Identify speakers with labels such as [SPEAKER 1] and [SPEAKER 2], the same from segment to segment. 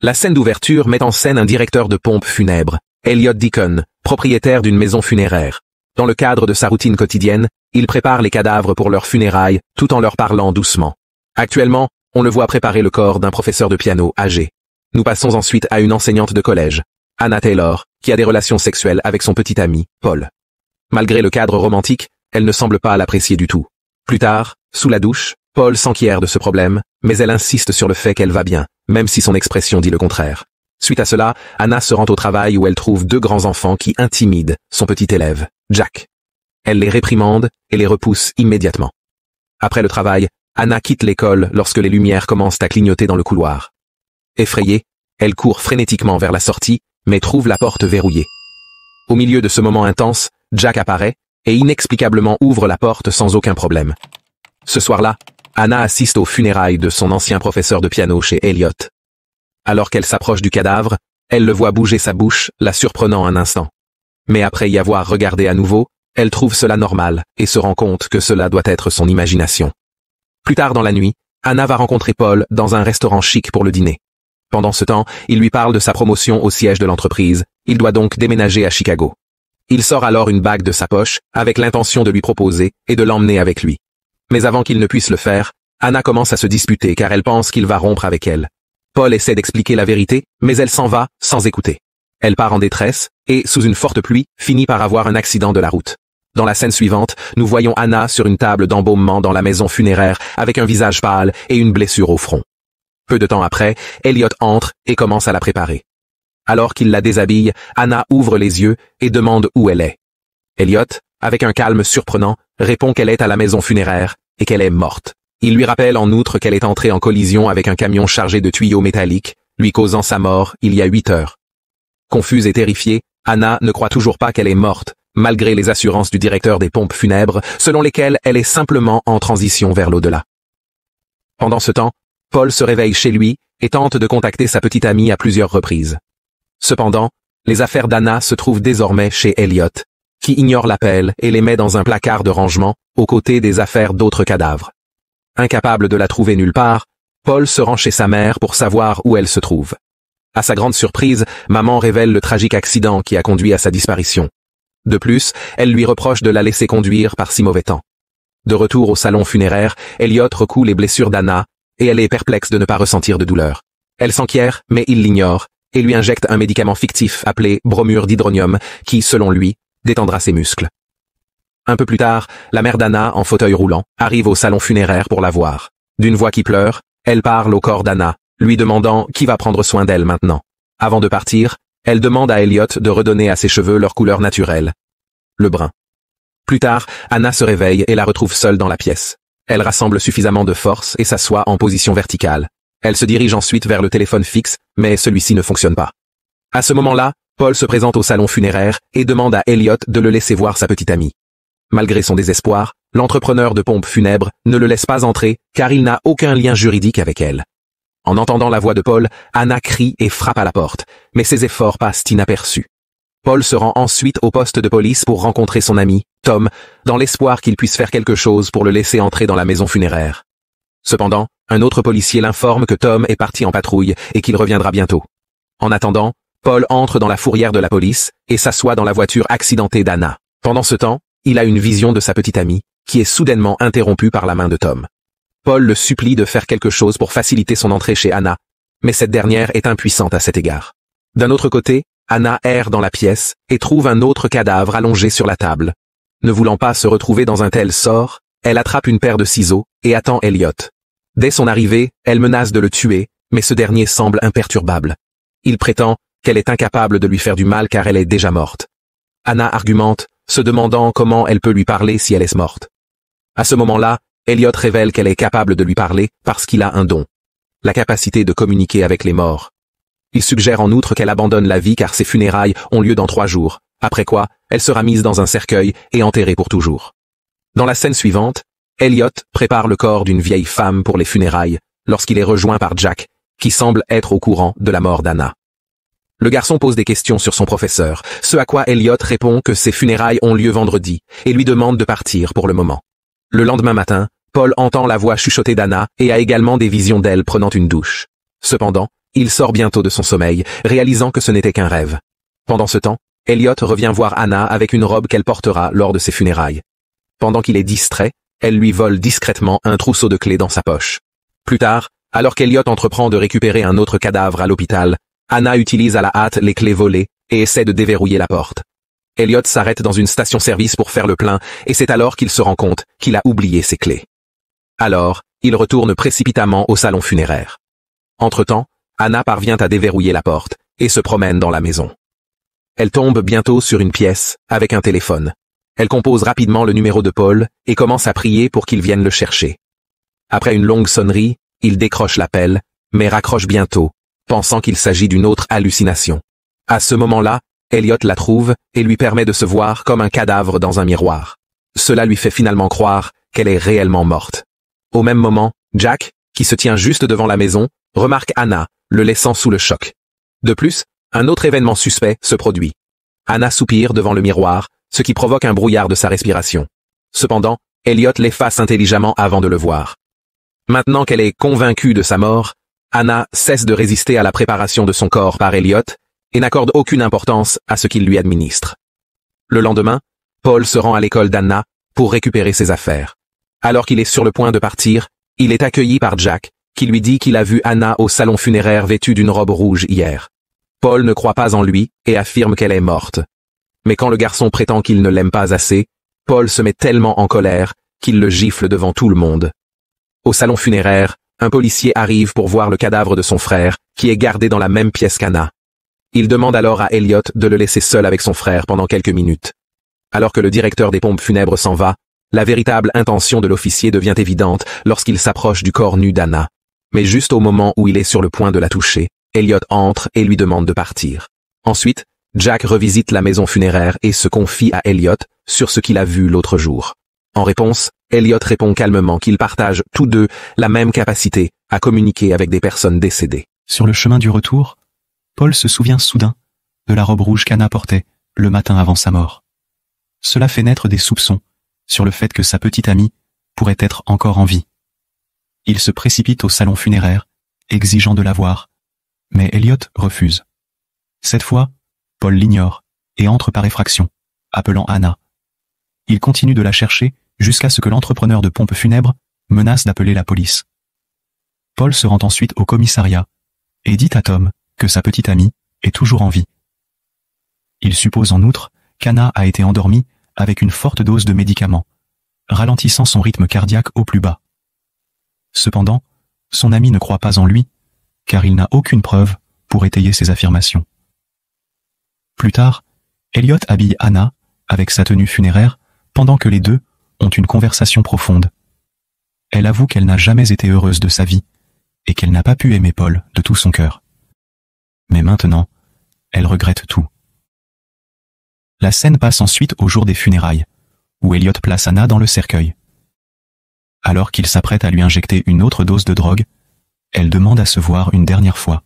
[SPEAKER 1] La scène d'ouverture met en scène un directeur de pompe funèbre, Elliot Deacon, propriétaire d'une maison funéraire. Dans le cadre de sa routine quotidienne, il prépare les cadavres pour leurs funérailles, tout en leur parlant doucement. Actuellement, on le voit préparer le corps d'un professeur de piano âgé. Nous passons ensuite à une enseignante de collège, Anna Taylor, qui a des relations sexuelles avec son petit ami, Paul. Malgré le cadre romantique, elle ne semble pas l'apprécier du tout. Plus tard, sous la douche, Paul s'enquiert de ce problème, mais elle insiste sur le fait qu'elle va bien, même si son expression dit le contraire. Suite à cela, Anna se rend au travail où elle trouve deux grands enfants qui intimident son petit élève, Jack. Elle les réprimande et les repousse immédiatement. Après le travail, Anna quitte l'école lorsque les lumières commencent à clignoter dans le couloir. Effrayée, elle court frénétiquement vers la sortie, mais trouve la porte verrouillée. Au milieu de ce moment intense, Jack apparaît et inexplicablement ouvre la porte sans aucun problème. Ce soir-là, Anna assiste aux funérailles de son ancien professeur de piano chez Elliot. Alors qu'elle s'approche du cadavre, elle le voit bouger sa bouche, la surprenant un instant. Mais après y avoir regardé à nouveau, elle trouve cela normal et se rend compte que cela doit être son imagination. Plus tard dans la nuit, Anna va rencontrer Paul dans un restaurant chic pour le dîner. Pendant ce temps, il lui parle de sa promotion au siège de l'entreprise, il doit donc déménager à Chicago. Il sort alors une bague de sa poche, avec l'intention de lui proposer et de l'emmener avec lui. Mais avant qu'il ne puisse le faire, Anna commence à se disputer car elle pense qu'il va rompre avec elle. Paul essaie d'expliquer la vérité, mais elle s'en va, sans écouter. Elle part en détresse, et, sous une forte pluie, finit par avoir un accident de la route. Dans la scène suivante, nous voyons Anna sur une table d'embaumement dans la maison funéraire, avec un visage pâle et une blessure au front. Peu de temps après, Elliot entre et commence à la préparer. Alors qu'il la déshabille, Anna ouvre les yeux et demande où elle est. Elliot, avec un calme surprenant, répond qu'elle est à la maison funéraire et qu'elle est morte. Il lui rappelle en outre qu'elle est entrée en collision avec un camion chargé de tuyaux métalliques, lui causant sa mort il y a 8 heures. Confuse et terrifiée, Anna ne croit toujours pas qu'elle est morte, malgré les assurances du directeur des pompes funèbres, selon lesquelles elle est simplement en transition vers l'au-delà. Pendant ce temps, Paul se réveille chez lui et tente de contacter sa petite amie à plusieurs reprises. Cependant, les affaires d'Anna se trouvent désormais chez Elliot, qui ignore l'appel et les met dans un placard de rangement, aux côtés des affaires d'autres cadavres. Incapable de la trouver nulle part, Paul se rend chez sa mère pour savoir où elle se trouve. À sa grande surprise, maman révèle le tragique accident qui a conduit à sa disparition. De plus, elle lui reproche de la laisser conduire par si mauvais temps. De retour au salon funéraire, Elliot recoue les blessures d'Anna, et elle est perplexe de ne pas ressentir de douleur. Elle s'enquiert, mais il l'ignore, et lui injecte un médicament fictif appelé bromure d'hydronium, qui, selon lui, détendra ses muscles. Un peu plus tard, la mère d'Anna, en fauteuil roulant, arrive au salon funéraire pour la voir. D'une voix qui pleure, elle parle au corps d'Anna, lui demandant qui va prendre soin d'elle maintenant. Avant de partir, elle demande à Elliot de redonner à ses cheveux leur couleur naturelle, le brun. Plus tard, Anna se réveille et la retrouve seule dans la pièce. Elle rassemble suffisamment de force et s'assoit en position verticale. Elle se dirige ensuite vers le téléphone fixe, mais celui-ci ne fonctionne pas. À ce moment-là, Paul se présente au salon funéraire et demande à Elliot de le laisser voir sa petite amie. Malgré son désespoir, l'entrepreneur de pompes funèbres ne le laisse pas entrer car il n'a aucun lien juridique avec elle. En entendant la voix de Paul, Anna crie et frappe à la porte, mais ses efforts passent inaperçus. Paul se rend ensuite au poste de police pour rencontrer son ami, Tom, dans l'espoir qu'il puisse faire quelque chose pour le laisser entrer dans la maison funéraire. Cependant, un autre policier l'informe que Tom est parti en patrouille et qu'il reviendra bientôt. En attendant, Paul entre dans la fourrière de la police et s'assoit dans la voiture accidentée d'Anna. Pendant ce temps, il a une vision de sa petite amie, qui est soudainement interrompue par la main de Tom. Paul le supplie de faire quelque chose pour faciliter son entrée chez Anna, mais cette dernière est impuissante à cet égard. D'un autre côté, Anna erre dans la pièce et trouve un autre cadavre allongé sur la table. Ne voulant pas se retrouver dans un tel sort, elle attrape une paire de ciseaux et attend Elliot. Dès son arrivée, elle menace de le tuer, mais ce dernier semble imperturbable. Il prétend qu'elle est incapable de lui faire du mal car elle est déjà morte. Anna argumente, se demandant comment elle peut lui parler si elle est morte. À ce moment-là, Elliot révèle qu'elle est capable de lui parler parce qu'il a un don, la capacité de communiquer avec les morts. Il suggère en outre qu'elle abandonne la vie car ses funérailles ont lieu dans 3 jours, après quoi, elle sera mise dans un cercueil et enterrée pour toujours. Dans la scène suivante, Elliot prépare le corps d'une vieille femme pour les funérailles, lorsqu'il est rejoint par Jack, qui semble être au courant de la mort d'Anna. Le garçon pose des questions sur son professeur, ce à quoi Elliot répond que ses funérailles ont lieu vendredi, et lui demande de partir pour le moment. Le lendemain matin, Paul entend la voix chuchotée d'Anna et a également des visions d'elle prenant une douche. Cependant, Il sort bientôt de son sommeil, réalisant que ce n'était qu'un rêve. Pendant ce temps, Elliot revient voir Anna avec une robe qu'elle portera lors de ses funérailles. Pendant qu'il est distrait, elle lui vole discrètement un trousseau de clés dans sa poche. Plus tard, alors qu'Elliot entreprend de récupérer un autre cadavre à l'hôpital, Anna utilise à la hâte les clés volées et essaie de déverrouiller la porte. Elliot s'arrête dans une station-service pour faire le plein et c'est alors qu'il se rend compte qu'il a oublié ses clés. Alors, il retourne précipitamment au salon funéraire. Entre-temps, Anna parvient à déverrouiller la porte et se promène dans la maison. Elle tombe bientôt sur une pièce avec un téléphone. Elle compose rapidement le numéro de Paul et commence à prier pour qu'il vienne le chercher. Après une longue sonnerie, il décroche l'appel, mais raccroche bientôt, pensant qu'il s'agit d'une autre hallucination. À ce moment-là, Elliot la trouve et lui permet de se voir comme un cadavre dans un miroir. Cela lui fait finalement croire qu'elle est réellement morte. Au même moment, Jack, qui se tient juste devant la maison, remarque Anna, le laissant sous le choc. De plus, un autre événement suspect se produit. Anna soupire devant le miroir, ce qui provoque un brouillard de sa respiration. Cependant, Elliot l'efface intelligemment avant de le voir. Maintenant qu'elle est convaincue de sa mort, Anna cesse de résister à la préparation de son corps par Elliot et n'accorde aucune importance à ce qu'il lui administre. Le lendemain, Paul se rend à l'école d'Anna pour récupérer ses affaires. Alors qu'il est sur le point de partir, il est accueilli par Jack, qui lui dit qu'il a vu Anna au salon funéraire vêtue d'une robe rouge hier. Paul ne croit pas en lui et affirme qu'elle est morte. Mais quand le garçon prétend qu'il ne l'aime pas assez, Paul se met tellement en colère qu'il le gifle devant tout le monde. Au salon funéraire, un policier arrive pour voir le cadavre de son frère, qui est gardé dans la même pièce qu'Anna. Il demande alors à Elliot de le laisser seul avec son frère pendant quelques minutes. Alors que le directeur des pompes funèbres s'en va, la véritable intention de l'officier devient évidente lorsqu'il s'approche du corps nu d'Anna. Mais juste au moment où il est sur le point de la toucher, Elliot entre et lui demande de partir. Ensuite, Jack revisite la maison funéraire et se confie à Elliot sur ce qu'il a vu l'autre jour. En réponse, Elliot répond calmement qu'ils partagent tous deux la même capacité à communiquer avec des personnes décédées.
[SPEAKER 2] Sur le chemin du retour, Paul se souvient soudain de la robe rouge qu'Anna portait le matin avant sa mort. Cela fait naître des soupçons sur le fait que sa petite amie pourrait être encore en vie. Il se précipite au salon funéraire, exigeant de la voir, mais Elliot refuse. Cette fois, Paul l'ignore et entre par effraction, appelant Anna. Il continue de la chercher jusqu'à ce que l'entrepreneur de pompes funèbres menace d'appeler la police. Paul se rend ensuite au commissariat et dit à Tom que sa petite amie est toujours en vie. Il suppose en outre qu'Anna a été endormie avec une forte dose de médicaments, ralentissant son rythme cardiaque au plus bas. Cependant, son ami ne croit pas en lui, car il n'a aucune preuve pour étayer ses affirmations. Plus tard, Elliot habille Anna avec sa tenue funéraire pendant que les deux ont une conversation profonde. Elle avoue qu'elle n'a jamais été heureuse de sa vie et qu'elle n'a pas pu aimer Paul de tout son cœur. Mais maintenant, elle regrette tout. La scène passe ensuite au jour des funérailles, où Elliot place Anna dans le cercueil. Alors qu'il s'apprête à lui injecter une autre dose de drogue, elle demande à se voir une dernière fois.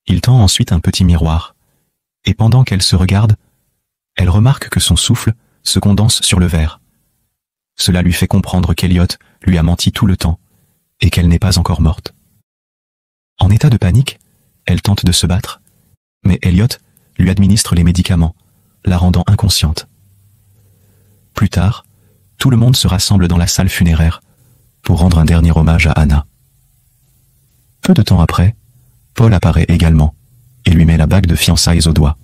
[SPEAKER 2] Il tend ensuite un petit miroir, et pendant qu'elle se regarde, elle remarque que son souffle se condense sur le verre. Cela lui fait comprendre qu'Elliot lui a menti tout le temps, et qu'elle n'est pas encore morte. En état de panique, elle tente de se battre, mais Elliot lui administre les médicaments, la rendant inconsciente. Plus tard, tout le monde se rassemble dans la salle funéraire pour rendre un dernier hommage à Anna. Peu de temps après, Paul apparaît également et lui met la bague de fiançailles au doigt.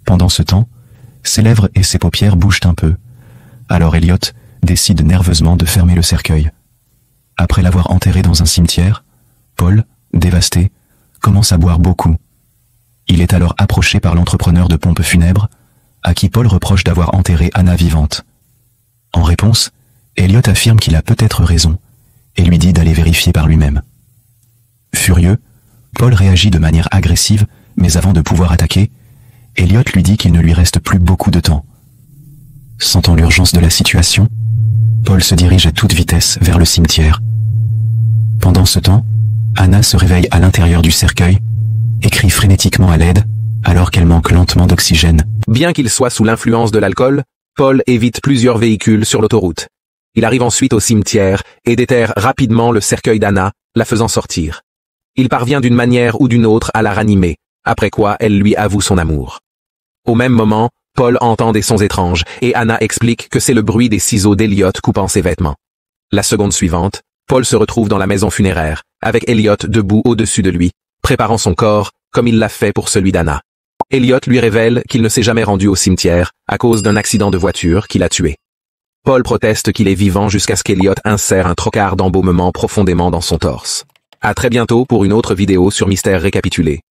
[SPEAKER 2] Pendant ce temps, ses lèvres et ses paupières bougent un peu, alors Elliot décide nerveusement de fermer le cercueil. Après l'avoir enterré dans un cimetière, Paul, dévasté, commence à boire beaucoup. Il est alors approché par l'entrepreneur de pompes funèbres, à qui Paul reproche d'avoir enterré Anna vivante. En réponse, Elliot affirme qu'il a peut-être raison, et lui dit d'aller vérifier par lui-même. Furieux, Paul réagit de manière agressive, mais avant de pouvoir attaquer, Elliot lui dit qu'il ne lui reste plus beaucoup de temps. Sentant l'urgence de la situation, Paul se dirige à toute vitesse vers le cimetière. Pendant ce temps, Anna se réveille à l'intérieur du cercueil et crie frénétiquement à l'aide, alors qu'elle manque lentement d'oxygène.
[SPEAKER 1] Bien qu'il soit sous l'influence de l'alcool, Paul évite plusieurs véhicules sur l'autoroute. Il arrive ensuite au cimetière et déterre rapidement le cercueil d'Anna, la faisant sortir. Il parvient d'une manière ou d'une autre à la ranimer, après quoi elle lui avoue son amour. Au même moment, Paul entend des sons étranges et Anna explique que c'est le bruit des ciseaux d'Elliot coupant ses vêtements. La seconde suivante, Paul se retrouve dans la maison funéraire, avec Elliot debout au-dessus de lui, préparant son corps, comme il l'a fait pour celui d'Anna. Elliot lui révèle qu'il ne s'est jamais rendu au cimetière, à cause d'un accident de voiture qui l'a tué. Paul proteste qu'il est vivant jusqu'à ce qu'Elliot insère un trocard d'embaumement profondément dans son torse. À très bientôt pour une autre vidéo sur Mystère récapitulé.